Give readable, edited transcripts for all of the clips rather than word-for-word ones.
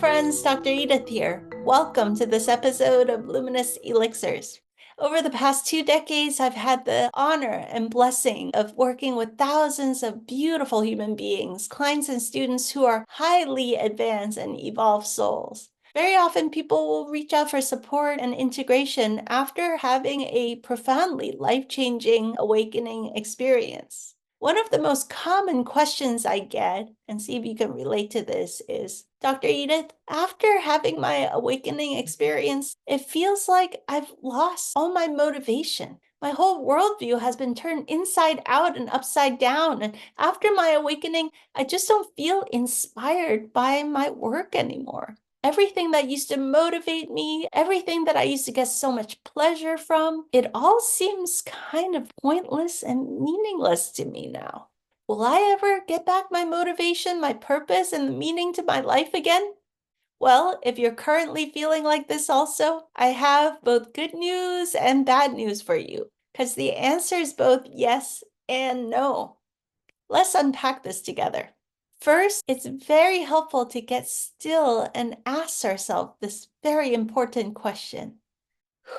friends, Dr. Edith here. Welcome to this episode of Luminous Elixirs. Over the past 2 decades, I've had the honor and blessing of working with thousands of beautiful human beings, clients and students who are highly advanced and evolved souls. Very often, people will reach out for support and integration after having a profoundly life-changing awakening experience. One of the most common questions I get, and see if you can relate to this, is, Dr. Edith, after having my awakening experience, it feels like I've lost all my motivation. My whole worldview has been turned inside out and upside down. And after my awakening, I just don't feel inspired by my work anymore. Everything that used to motivate me, everything that I used to get so much pleasure from, it all seems kind of pointless and meaningless to me now. Will I ever get back my motivation, my purpose, and the meaning to my life again? Well, if you're currently feeling like this also, I have both good news and bad news for you, because the answer is both yes and no. Let's unpack this together. First, it's very helpful to get still and ask ourselves this very important question.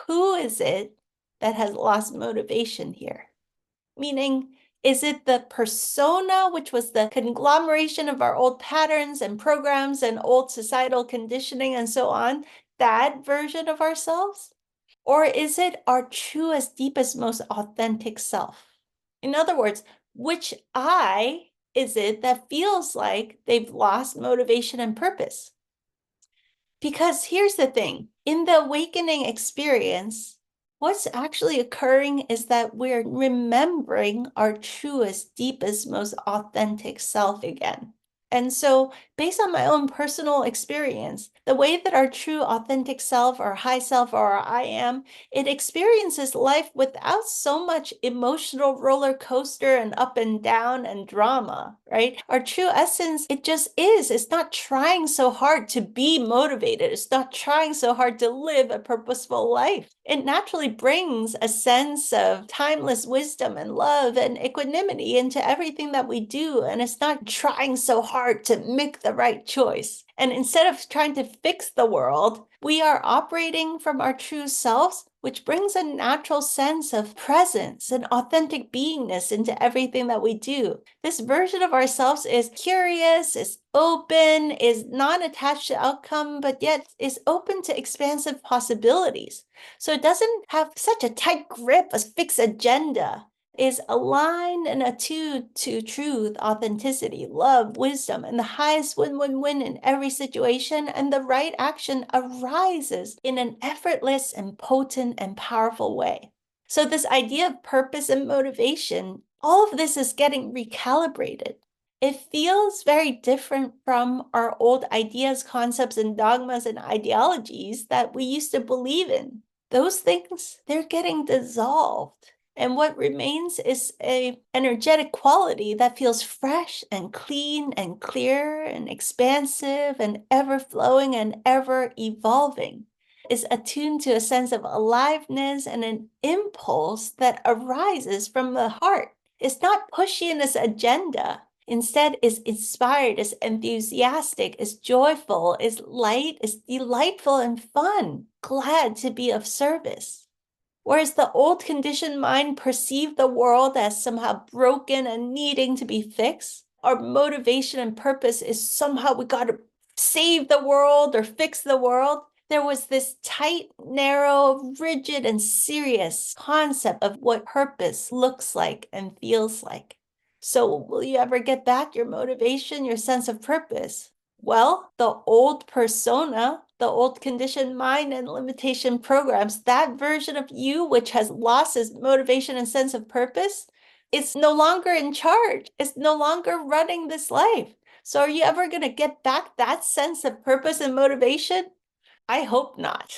Who is it that has lost motivation here? Meaning, is it the persona, which was the conglomeration of our old patterns and programs and old societal conditioning and so on, that version of ourselves? Or is it our truest, deepest, most authentic self? In other words, which I is it that feels like they've lost motivation and purpose? Because here's the thing, in the awakening experience, what's actually occurring is that we're remembering our truest, deepest, most authentic self again. And so, based on my own personal experience, the way that our true authentic self or high self or our I am, it experiences life without so much emotional roller coaster and up and down and drama, right? Our true essence, it just is. It's not trying so hard to be motivated. It's not trying so hard to live a purposeful life. It naturally brings a sense of timeless wisdom and love and equanimity into everything that we do. And it's not trying so hard to make the right choice. And instead of trying to fix the world, we are operating from our true selves, which brings a natural sense of presence and authentic beingness into everything that we do. This version of ourselves is curious, is open, is not attached to outcome, but yet is open to expansive possibilities. So it doesn't have such a tight grip, a fixed agenda, is aligned and attuned to truth, authenticity, love, wisdom, and the highest win-win-win in every situation, and the right action arises in an effortless and potent and powerful way. So this idea of purpose and motivation, all of this is getting recalibrated. It feels very different from our old ideas, concepts, and dogmas and ideologies that we used to believe in. Those things, they're getting dissolved. And what remains is an energetic quality that feels fresh and clean and clear and expansive and ever-flowing and ever-evolving. Is attuned to a sense of aliveness and an impulse that arises from the heart. It's not pushy in its agenda. Instead, is inspired, is enthusiastic, is joyful, is light, is delightful and fun, glad to be of service. Whereas the old conditioned mind perceived the world as somehow broken and needing to be fixed, our motivation and purpose is somehow we got to save the world or fix the world. There was this tight, narrow, rigid, and serious concept of what purpose looks like and feels like. So will you ever get back your motivation, your sense of purpose? Well, the old persona, the old conditioned mind and limitation programs, that version of you which has lost its motivation and sense of purpose, it's no longer in charge. It's no longer running this life. So are you ever going to get back that sense of purpose and motivation? I hope not.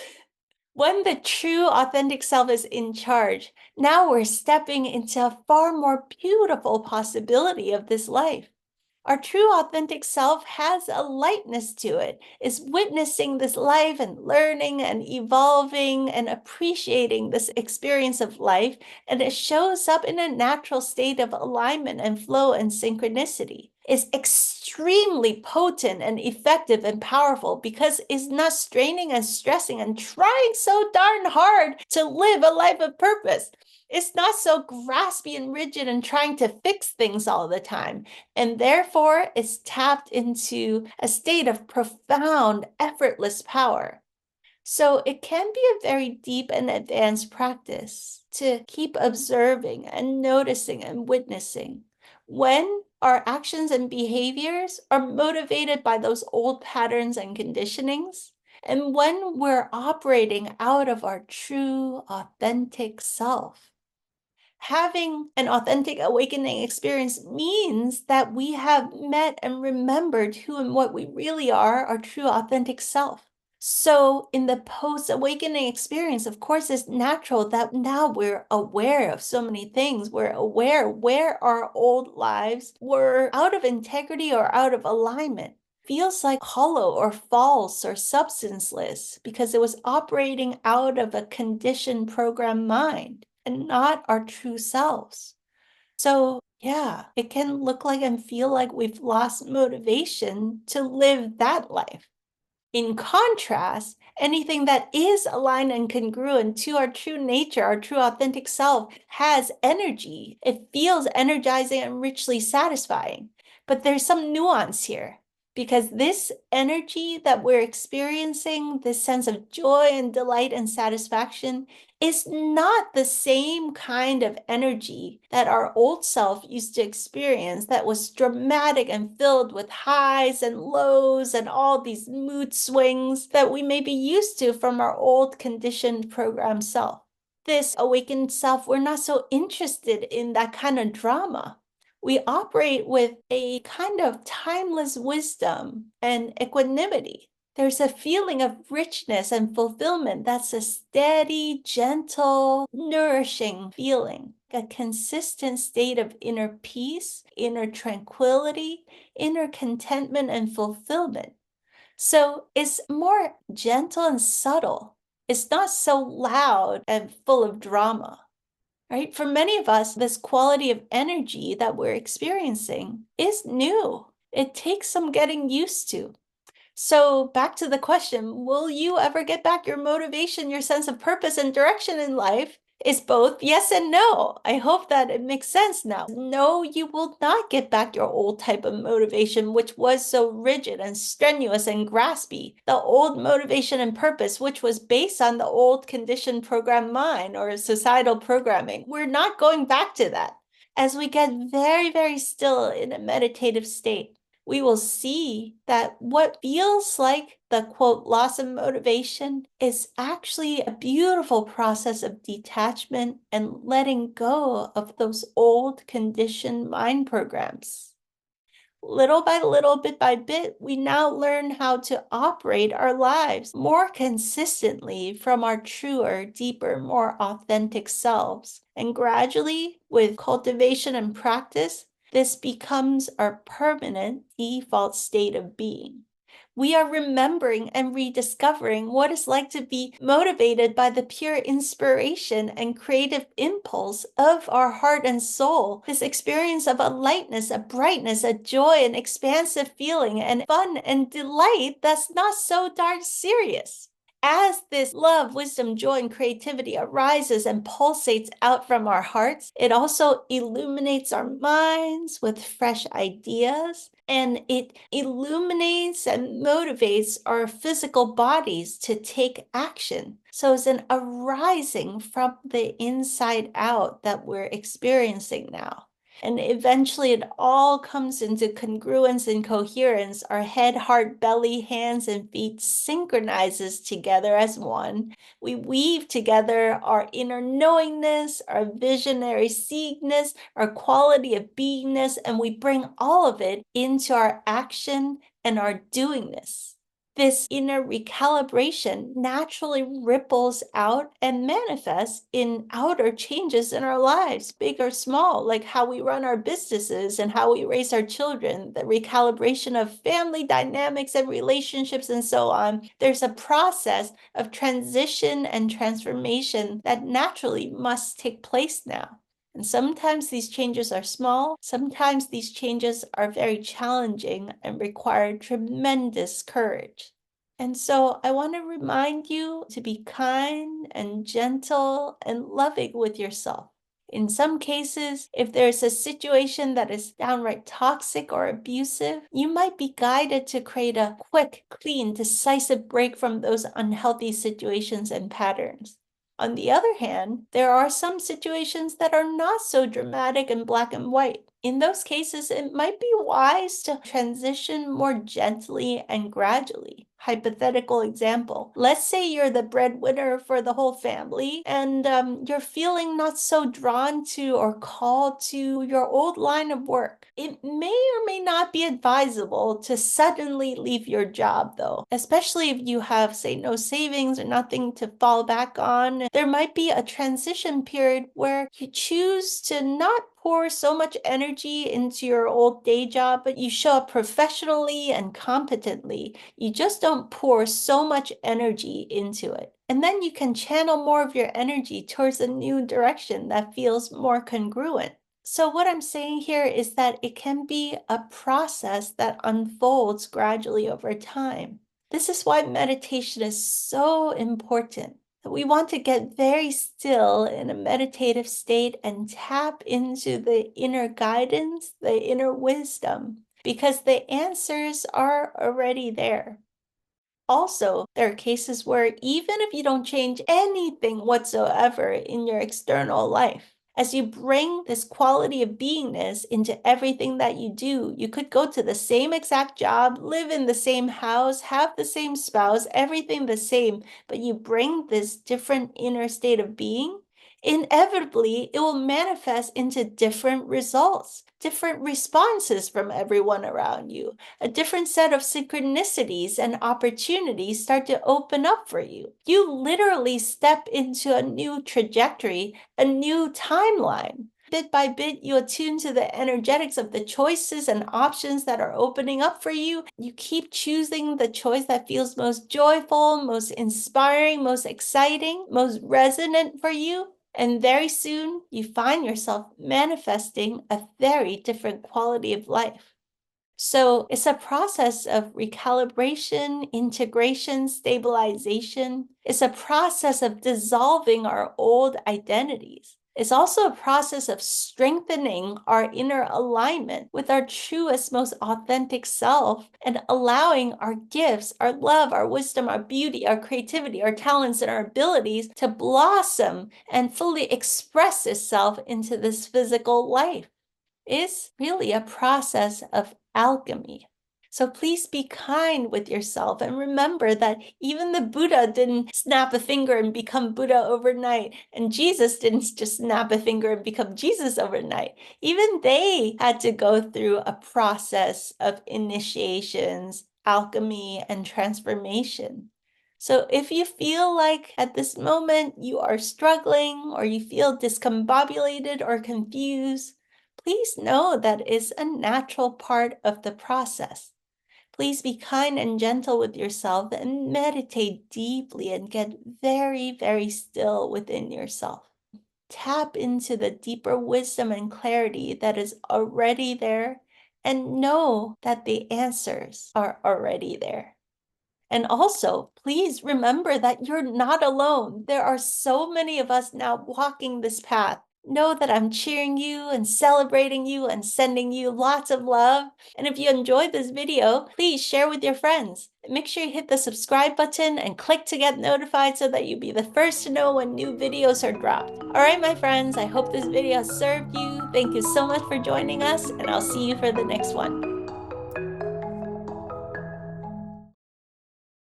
When the true authentic self is in charge, now we're stepping into a far more beautiful possibility of this life. Our true authentic self has a lightness to it, is witnessing this life and learning and evolving and appreciating this experience of life, and it shows up in a natural state of alignment and flow and synchronicity. is extremely potent and effective and powerful because it's not straining and stressing and trying so darn hard to live a life of purpose. It's not so graspy and rigid and trying to fix things all the time. And therefore, it's tapped into a state of profound, effortless power. So it can be a very deep and advanced practice to keep observing and noticing and witnessing when our actions and behaviors are motivated by those old patterns and conditionings, and when we're operating out of our true, authentic self. Having an authentic awakening experience means that we have met and remembered who and what we really are, our true, authentic self. So in the post-awakening experience, of course, it's natural that now we're aware of so many things. We're aware where our old lives were out of integrity or out of alignment. Feels like hollow or false or substanceless because it was operating out of a conditioned program mind and not our true selves. So yeah, it can look like and feel like we've lost motivation to live that life. In contrast, anything that is aligned and congruent to our true nature, our true authentic self, has energy. It feels energizing and richly satisfying. But there's some nuance here because this energy that we're experiencing, this sense of joy and delight and satisfaction, is not the same kind of energy that our old self used to experience that was dramatic and filled with highs and lows and all these mood swings that we may be used to from our old conditioned program self. This awakened self, we're not so interested in that kind of drama. We operate with a kind of timeless wisdom and equanimity. There's a feeling of richness and fulfillment that's a steady, gentle, nourishing feeling, a consistent state of inner peace, inner tranquility, inner contentment, and fulfillment. So it's more gentle and subtle. It's not so loud and full of drama. Right? For many of us, this quality of energy that we're experiencing is new. It takes some getting used to. So back to the question, will you ever get back your motivation, your sense of purpose and direction in life? Is both yes and no. I hope that it makes sense now. No, you will not get back your old type of motivation, which was so rigid and strenuous and graspy. The old motivation and purpose, which was based on the old conditioned program mind or societal programming. We're not going back to that. As we get very, very still in a meditative state, we will see that what feels like the quote loss of motivation is actually a beautiful process of detachment and letting go of those old conditioned mind programs. Little by little, bit by bit, we now learn how to operate our lives more consistently from our truer, deeper, more authentic selves. And gradually, with cultivation and practice, this becomes our permanent default state of being. We are remembering and rediscovering what it's like to be motivated by the pure inspiration and creative impulse of our heart and soul. This experience of a lightness, a brightness, a joy, an expansive feeling, and fun and delight that's not so darn serious. As this love, wisdom, joy, and creativity arises and pulsates out from our hearts, it also illuminates our minds with fresh ideas, and it illuminates and motivates our physical bodies to take action. So it's an arising from the inside out that we're experiencing now. And eventually it all comes into congruence and coherence. Our head, heart, belly, hands, and feet synchronizes together as one. We weave together our inner knowingness, our visionary seeing-ness, our quality of beingness, and we bring all of it into our action and our doingness. This inner recalibration naturally ripples out and manifests in outer changes in our lives, big or small, like how we run our businesses and how we raise our children, the recalibration of family dynamics and relationships and so on. There's a process of transition and transformation that naturally must take place now. And sometimes these changes are small, sometimes these changes are very challenging and require tremendous courage. And so I want to remind you to be kind and gentle and loving with yourself. In some cases, if there's a situation that is downright toxic or abusive, you might be guided to create a quick, clean, decisive break from those unhealthy situations and patterns. On the other hand, there are some situations that are not so dramatic and black and white. In those cases, it might be wise to transition more gently and gradually. Hypothetical example. Let's say you're the breadwinner for the whole family and you're feeling not so drawn to or called to your old line of work. It may or may not be advisable to suddenly leave your job though, especially if you have, say, no savings or nothing to fall back on. There might be a transition period where you choose to not pour so much energy into your old day job, but you show up professionally and competently. You just don't pour so much energy into it. And then you can channel more of your energy towards a new direction that feels more congruent. So what I'm saying here is that it can be a process that unfolds gradually over time. This is why meditation is so important. We want to get very still in a meditative state and tap into the inner guidance, the inner wisdom, because the answers are already there. Also, there are cases where even if you don't change anything whatsoever in your external life, as you bring this quality of beingness into everything that you do, you could go to the same exact job, live in the same house, have the same spouse, everything the same, but you bring this different inner state of being, inevitably it will manifest into different results, different responses from everyone around you. A different set of synchronicities and opportunities start to open up for you. You literally step into a new trajectory, a new timeline. Bit by bit, you attune to the energetics of the choices and options that are opening up for you. You keep choosing the choice that feels most joyful, most inspiring, most exciting, most resonant for you. And very soon, you find yourself manifesting a very different quality of life. So it's a process of recalibration, integration, stabilization. It's a process of dissolving our old identities. It's also a process of strengthening our inner alignment with our truest, most authentic self and allowing our gifts, our love, our wisdom, our beauty, our creativity, our talents, and our abilities to blossom and fully express itself into this physical life. It's really a process of alchemy. So please be kind with yourself and remember that even the Buddha didn't snap a finger and become Buddha overnight, and Jesus didn't just snap a finger and become Jesus overnight. Even they had to go through a process of initiations, alchemy, and transformation. So if you feel like at this moment you are struggling or you feel discombobulated or confused, please know that it's a natural part of the process. Please be kind and gentle with yourself and meditate deeply and get very, very still within yourself. Tap into the deeper wisdom and clarity that is already there and know that the answers are already there. And also, please remember that you're not alone. There are so many of us now walking this path. Know that I'm cheering you and celebrating you and sending you lots of love. And if you enjoyed this video, please share with your friends. Make sure you hit the subscribe button and click to get notified so that you'll be the first to know when new videos are dropped. All right, my friends, I hope this video has served you. Thank you so much for joining us, and I'll see you for the next one.